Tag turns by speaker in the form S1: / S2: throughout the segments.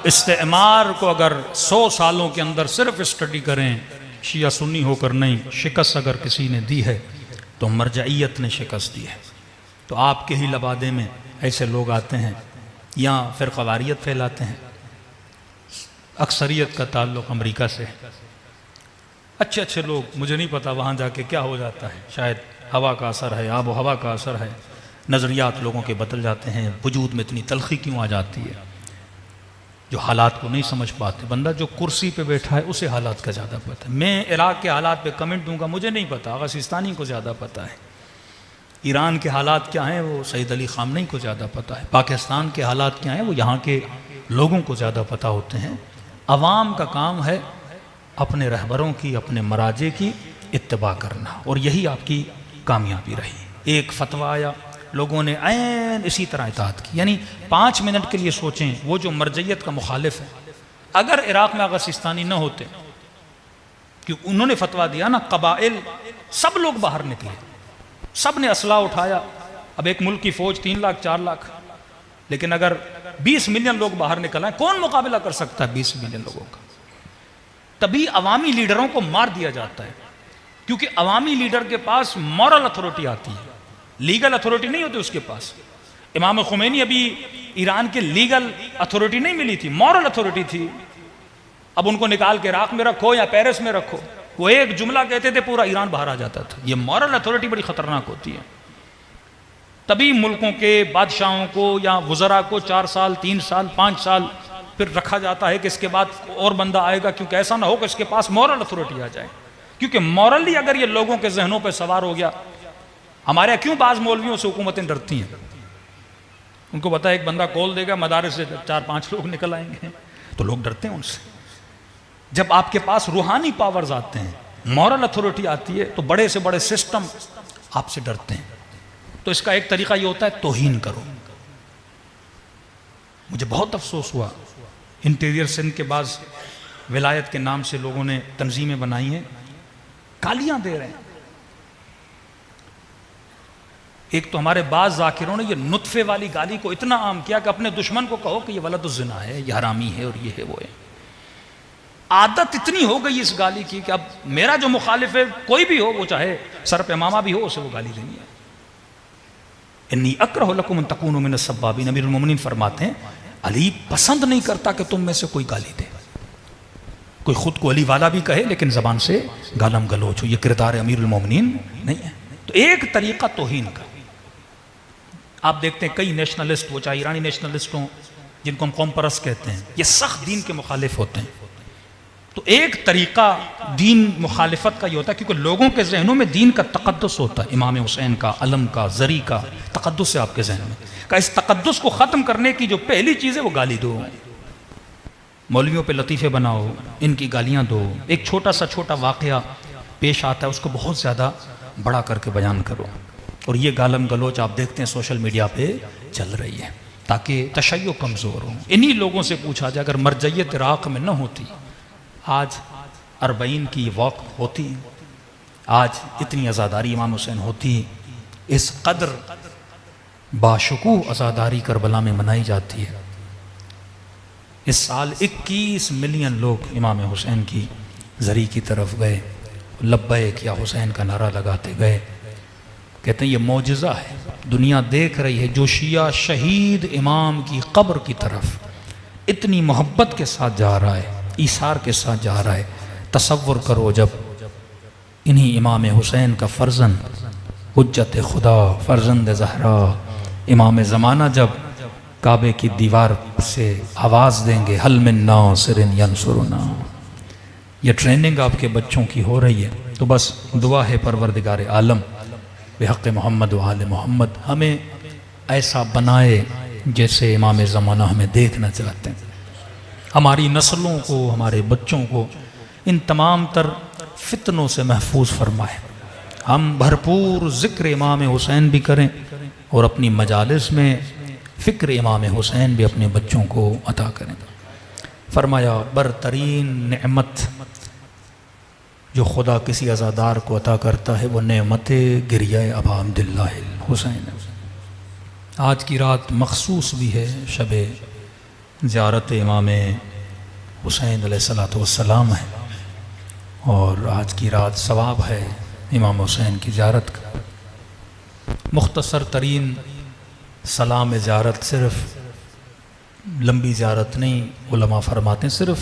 S1: इस्तेमार को अगर 100 सालों के अंदर सिर्फ स्टडी करें, शिया सुन्नी होकर नहीं, शिकस्त अगर किसी ने दी है तो मरजाइयत ने शिकस्त दी है। तो आपके ही लबादे में ऐसे लोग आते हैं या फिर क़वारियत फैलाते हैं। अक्सरियत का ताल्लुक़ अमेरिका से है। अच्छे अच्छे लोग, मुझे नहीं पता वहाँ जाके क्या हो जाता है, शायद हवा का असर है, आब व हवा का असर है, नज़रियात लोगों के बदल जाते हैं, वजूद में इतनी तलखी क्यों आ जाती है, जो हालात को नहीं समझ पाते। बंदा जो कुर्सी पे बैठा है उसे हालात का ज़्यादा पता है। मैं इराक़ के हालात पे कमेंट दूंगा, मुझे नहीं पता, आगा सिस्तानी को ज़्यादा पता है। ईरान के हालात क्या हैं वो सईद अली ख़ामनेई को ज़्यादा पता है। पाकिस्तान के हालात क्या हैं वो यहाँ के लोगों को ज़्यादा पता होते हैं। अवाम का काम है अपने रहबरों की, अपने मराजे की इत्तबा करना, और यही आपकी कामयाबी रही। एक फतवा आया, लोगों ने ऐन इसी तरह इताअत की। यानी 5 मिनट के लिए सोचें, वो जो मरजइयत का मुखालिफ है, अगर इराक़ में आगा सिस्तानी न होते, क्योंकि उन्होंने फतवा दिया ना, कबाइल सब लोग बाहर निकले, सब ने असला उठाया। अब एक मुल्क की फ़ौज 3 लाख 4 लाख, लेकिन अगर 20 मिलियन लोग बाहर निकल आए, कौन मुकाबला कर सकता है 20 मिलियन लोगों का? तभी अवामी लीडरों को मार दिया जाता है, क्योंकि अवामी लीडर के पास मॉरल अथॉरिटी आती है, लीगल अथॉरिटी नहीं होती उसके पास। इमाम खुमैनी अभी ईरान के लीगल अथॉरिटी नहीं मिली थी, मॉरल अथॉरिटी थी। अब उनको निकाल के इराक़ में रखो या पेरिस में रखो, वो एक जुमला कहते थे पूरा ईरान बाहर आ जाता था। ये मॉरल अथॉरिटी बड़ी ख़तरनाक होती है। तभी मुल्कों के बादशाहों को या वज़रा को 4 साल 3 साल 5 साल फिर रखा जाता है कि इसके बाद और बंदा आएगा, क्योंकि ऐसा ना हो कि इसके पास मॉरल अथॉरिटी आ जाए। क्योंकि मॉरली अगर ये लोगों के जहनों पर सवार हो गया, हमारे क्यों बाज़ मौलवियों से हुकूमतें डरती हैं? उनको पता है एक बंदा कॉल देगा, मदारिस से 4-5 लोग निकल आएंगे, तो लोग डरते हैं उनसे। जब आपके पास रूहानी पावर्स आते हैं, मॉरल अथॉरिटी आती है, तो बड़े से बड़े सिस्टम आपसे डरते हैं। तो इसका एक तरीका ये होता है, तौहीन करो। मुझे बहुत अफसोस हुआ, इंटीरियर सिंध के बाद विलायत के नाम से लोगों ने तंजीमें बनाई हैं, गालियां दे रहे हैं। एक तो हमारे बाज़ ज़ाकिरों ने ये नुत्फ़े वाली गाली को इतना आम किया कि अपने दुश्मन को कहो कि ये वलदुज़्ज़िना है, ये हरामी है, और ये है वो है। आदत इतनी हो गई इस गाली की कि अब मेरा जो मुखालिफ है, कोई भी हो, वो चाहे सर पे इमामा भी हो, उसे वो गाली देनी है। इन्नी अकरहु लकुम अन तकूनू मिनस सब्बाबीन, अमीरुल मोमिनीन फरमाते हैं, अली पसंद नहीं करता कि तुम में से कोई गाली दे। कोई खुद को अली वाला भी कहे लेकिन जबान से गालम गलोच हो, ये किरदार अमीरुल मोमिनीन नहीं है। तो एक तरीका तौहीन का। आप देखते हैं कई नेशनलिस्ट, वो चाहे ईरानी नेशनलिस्ट हों, जिनको हम कौम परस्त कहते हैं, ये सख्त दीन के मुखालिफ होते हैं। तो एक तरीका दीन मुखालिफत का ये होता है, क्योंकि लोगों के जहनों में दीन का तक़द्दुस होता है, इमाम हुसैन का, अलम का, ज़री का तक़द्दुस है आपके जहन में का। इस तक़द्दुस को ख़त्म करने की जो पहली चीज़ है वो गाली दो। मौलवियों पे लतीफ़े बनाओ, इनकी गालियाँ दो। एक छोटा सा छोटा वाक़या पेश आता है, उसको बहुत ज़्यादा बड़ा करके बयान करो। और ये गालम गलोच आप देखते हैं सोशल मीडिया पे चल रही है, ताकि तशय्यो कमज़ोर हो। इन्हीं लोगों से पूछा जाए, अगर मरजइयत इराक़ में न होती, आज 40 की वक़्त होती, आज इतनी आज़ादारी इमाम हुसैन होती, इस कदर बाशुकूह आज़ादारी करबला में मनाई जाती है। इस साल 21 मिलियन लोग इमाम हुसैन की ज़री की तरफ गए, लब्बैक या हुसैन का नारा लगाते गए। कहते हैं ये मौजज़ा है, दुनिया देख रही है, जो शिया शहीद इमाम की कब्र की तरफ इतनी मोहब्बत के साथ जा रहा है, ईसार के साथ जा रहा है। तसव्वुर करो जब इन्हीं इमाम हुसैन का फ़र्जंद, हुज्जत खुदा, फ़र्जंद ज़हरा, इमाम ज़माना जब काबे की दीवार से आवाज़ देंगे, हल मिन नासिरिन यंसुरुना, ये ट्रेनिंग आपके बच्चों की हो रही है। तो बस दुआ है परवरदिगार आलम बिहक़ मोहम्मद व आले मोहम्मद हमें ऐसा बनाए जैसे इमाम ज़माना हमें देखना चाहते हैं। हमारी नस्लों को, हमारे बच्चों को इन तमाम तर फितनों से महफूज फरमाए। हम भरपूर ज़िक्र इमाम हुसैन भी करें और अपनी मजालिस में फ़िक्र इमाम हुसैन भी अपने बच्चों को अता करें। फरमाया बरतरीन नेमत जो खुदा किसी अज़ादार को अता करता है वो नेमत गिरिया अबा अब्दुल्लाह हुसैन। आज की रात मखसूस भी है, शब ज़ियारत इमाम हुसैन अलैहिस्सलातु वस्सलाम है और आज की रात सवाब है इमाम हुसैन की ज़ियारत का। मुख्तसर तरीन सलाम ज़ियारत, सिर्फ लंबी ज़ियारत नहीं, उलमा फरमाते हैं सिर्फ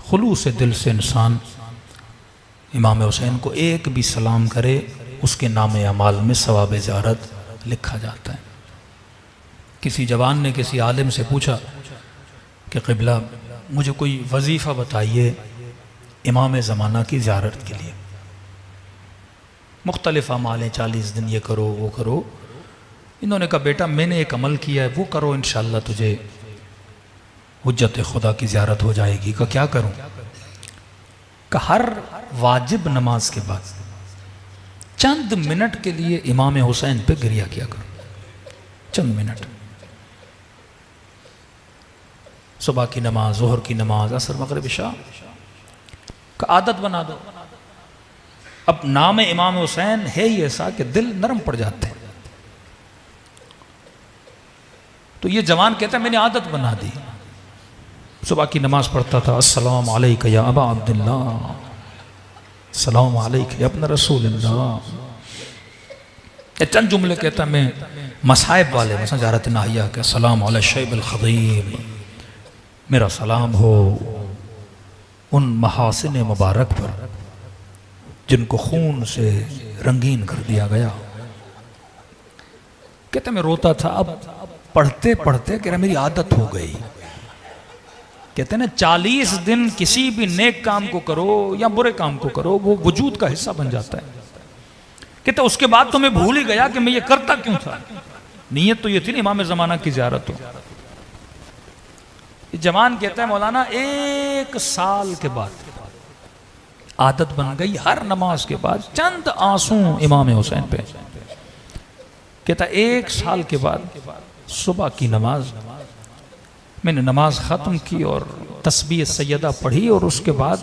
S1: खुलूस दिल से इंसान इमाम हुसैन को एक भी सलाम करे उसके नाम अमाल में सवाब ज़ियारत लिखा जाता है। किसी जवान ने किसी आलिम से पूछा कि क़िबला मुझे कोई वजीफ़ा बताइए इमाम ज़माना की ज़ियारत के लिए। मुख्तलिफ अमालें, 40 दिन ये करो वो करो। इन्होंने कहा बेटा मैंने एक अमल किया है वो करो, इंशाअल्लाह तुझे हुज्जत खुदा की ज़ियारत हो जाएगी। का क्या करूं? का हर वाजिब नमाज के बाद चंद मिनट के लिए इमाम हुसैन पे गिरिया किया करो, चंद मिनट। सुबह की नमाज, जोहर की नमाज, असर, मगरिब, इशा का आदत बना दो। अब नाम इमाम हुसैन है ही ऐसा कि दिल नरम पड़ जाते हैं। तो ये जवान कहता है मैंने आदत बना दी, सुबह की नमाज पढ़ता था, अस्सलाम अलैका या अबा अब्दुल्लाह, सलाम अलैका या इब्न रसूलल्लाह। ये चंद जुमले कहता मैं मसाइब वाले, मसलन ज़ियारत नाहिया के सलाम अला शैब अल खदीम, मेरा सलाम हो उन महासिन मुबारक पर जिनको खून से रंगीन कर दिया गया। कहते मैं रोता था, अब पढ़ते पढ़ते कह रहा मेरी आदत हो गई। कहते ना 40 दिन किसी भी नेक काम को करो या बुरे काम को करो वो वजूद का हिस्सा बन जाता है। कहते उसके बाद तो मैं भूल ही गया कि मैं ये करता क्यों था। नीयत तो ये थी ना इमाम ज़माना की ज़ियारत हो। जवान कहता है मौलाना 1 साल के बाद आदत बन गई हर नमाज के बाद चंद आंसू इमाम हुसैन पे। कहता 1 साल के बाद सुबह की नमाज मैंने नमाज ख़त्म की और तस्बीह सैयदा पढ़ी और उसके बाद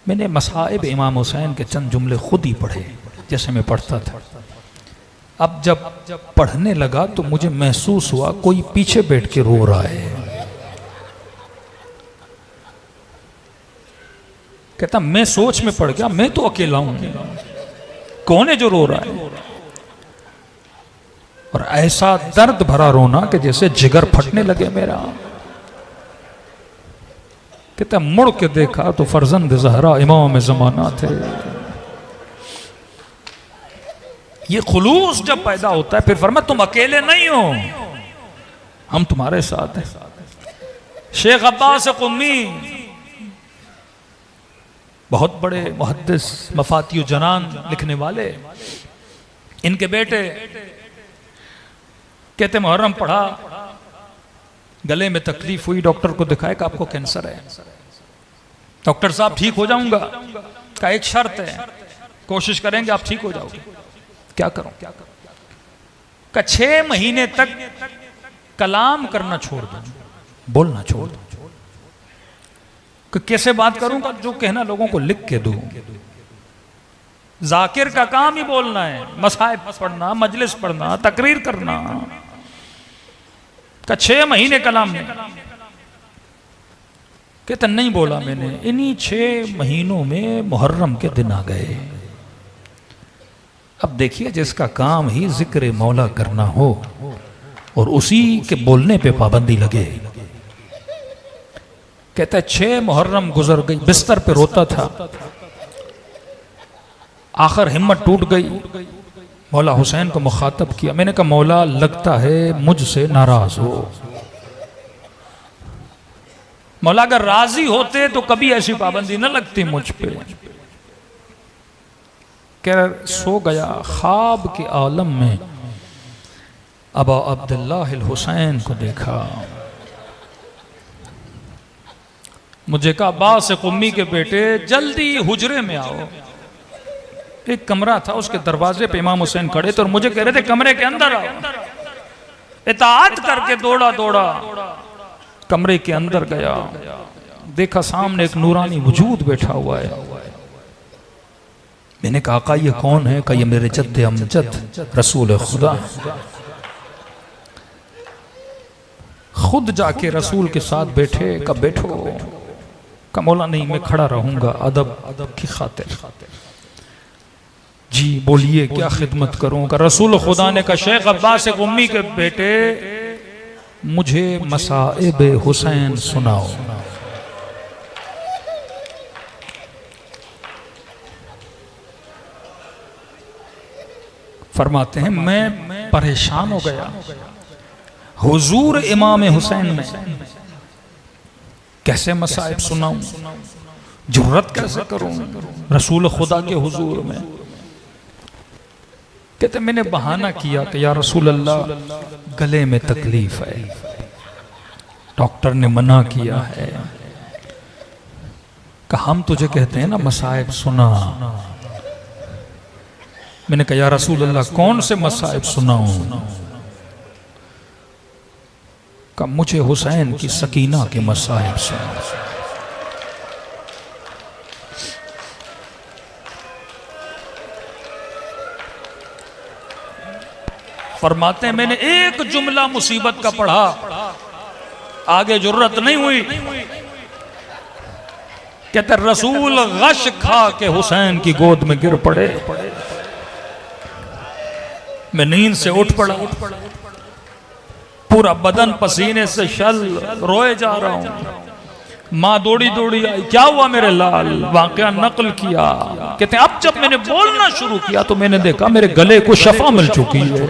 S1: मैंने मसाइब इमाम हुसैन के चंद जुमले खुद ही पढ़े जैसे मैं पढ़ता था। अब जब पढ़ने लगा तो मुझे महसूस हुआ कोई पीछे बैठ के रो रहा है। कहता मैं सोच में पड़ गया, मैं तो अकेला हूं, कौन है जो रो रहा है? और ऐसा दर्द भरा रोना कि जैसे जिगर फटने लगे मेरा। कहता मुड़ के देखा तो फर्जंद ज़हरा इमाम ज़माना थे। ये खुलूस जब पैदा होता है फिर फरमाया तुम अकेले नहीं हो, हम तुम्हारे साथ हैं। शेख अब्बास क़ुम्मी बहुत बड़े मुहद्दिस, मफातियु जनान लिखने वाले, इनके बेटे कहते मुहर्रम पढ़ा, गले में तकलीफ हुई, डॉक्टर को दिखाया कि आपको कैंसर है। डॉक्टर साहब ठीक हो जाऊंगा, का एक शर्त है, कोशिश करेंगे आप ठीक हो जाओगे। क्या करूं? का 6 महीने तक कलाम करना छोड़ दो, बोलना छोड़ दो। कैसे बात करूंगा? जो कहना लोगों को लिख के दूं। जाकिर का काम ही बोलना है, मसाइब पढ़ना, मजलिस पढ़ना, तकरीर करना। का 6 महीने कलाम नहीं। कहता नहीं बोला मैंने। इन्हीं 6 महीनों में मुहर्रम के दिन आ गए। अब देखिए जिसका काम ही जिक्र मौला करना हो और उसी के बोलने पे पाबंदी लगे। कहता है 6 मुहर्रम गुजर गई, बिस्तर पे रोता था, आखिर हिम्मत टूट गई। मौला हुसैन को मुखातब किया। मैंने कहा मौला लगता है मुझसे नाराज हो। मौला अगर राजी होते तो कभी ऐसी पाबंदी न लगती मुझ पे। कह सो गया, ख्वाब के आलम में अबा अब्दुल्लाह हुसैन को देखा। मुझे कहा अब्बास क़ुम्मी के बेटे जल्दी हुजरे में आओ। एक कमरा था, उसके दरवाजे पे इमाम हुसैन खड़े थे और मुझे कह रहे थे कमरे के अंदर आओ। इताअत करके दौड़ा दौड़ा कमरे के अंदर गया, देखा सामने एक नूरानी वजूद बैठा हुआ है। मैंने कहा आका ये कौन है? कहा ये मेरे जद्दे अमजद रसूल खुदा खुद जाके रसूल के साथ बैठे, कब बैठो, का मौला नहीं मैं खड़ा रहूंगा अदब की खातिर। जी बोलिए क्या खिदमत करूं? का रसूल खुदा ने कहा शेख अब्बास एक उम्मी के बेटे मुझे मसाइब हुसैन सुनाओ। फरमाते हैं मैं परेशान हो गया हुजूर इमाम हुसैन में, कैसे मसाइब सुनाऊं, जुर्रत कैसे करूं रसूल खुदा के हुजूर में। कहते मैंने बहाना किया कि या रसूल अल्लाह गले में तकलीफ है, डॉक्टर ने मना किया है। कि हम तुझे कहते हैं ना मसाइब सुना। मैंने कहा या रसूल अल्लाह कौन से मसाइब सुनाऊं? का मुझे हुसैन की सकीना के मसाइब सुनाओ। फरमाते हैं मैंने एक जुमला मुसीबत का पढ़ा, आगे जरूरत नहीं हुई। कहते रसूल गश खा के हुसैन की गोद में गिर पड़े। मैं नींद से उठ पड़ा, पूरा बदन पसीने से शल, रोए जा रहा हूं। माँ दौड़ी दौड़ी आई, क्या हुआ मेरे लाल? वाकया नकल किया। कहते अब जब मैंने बोलना शुरू किया तो मैंने देखा मेरे गले को शफा मिल चुकी है।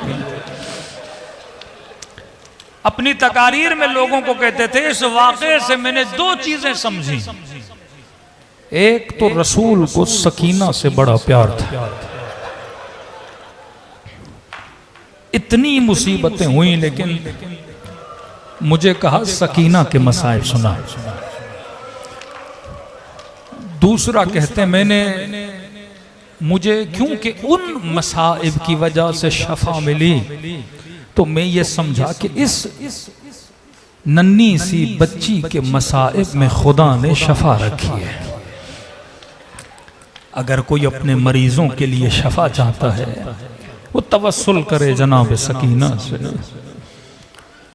S1: अपनी तकारीर में लोगों को कहते थे इस वाकये से मैंने दो चीजें समझी। एक तो रसूल को सकीना से बड़ा प्यार था। इतनी मुसीबतें हुई लेकिन मुझे कहा सकीना के मसाइब सुना। दूसरा कहते मैंने मुझे क्योंकि उन मसाइब की वजह से शफा मिली तो मैं ये समझा कि इस नन्ही सी बच्ची के मसाइब में खुदा ने शफा रखी है। अगर कोई अपने मरीजों के लिए शफा चाहता है वो तवस्सुल करे जनाब सकीना से।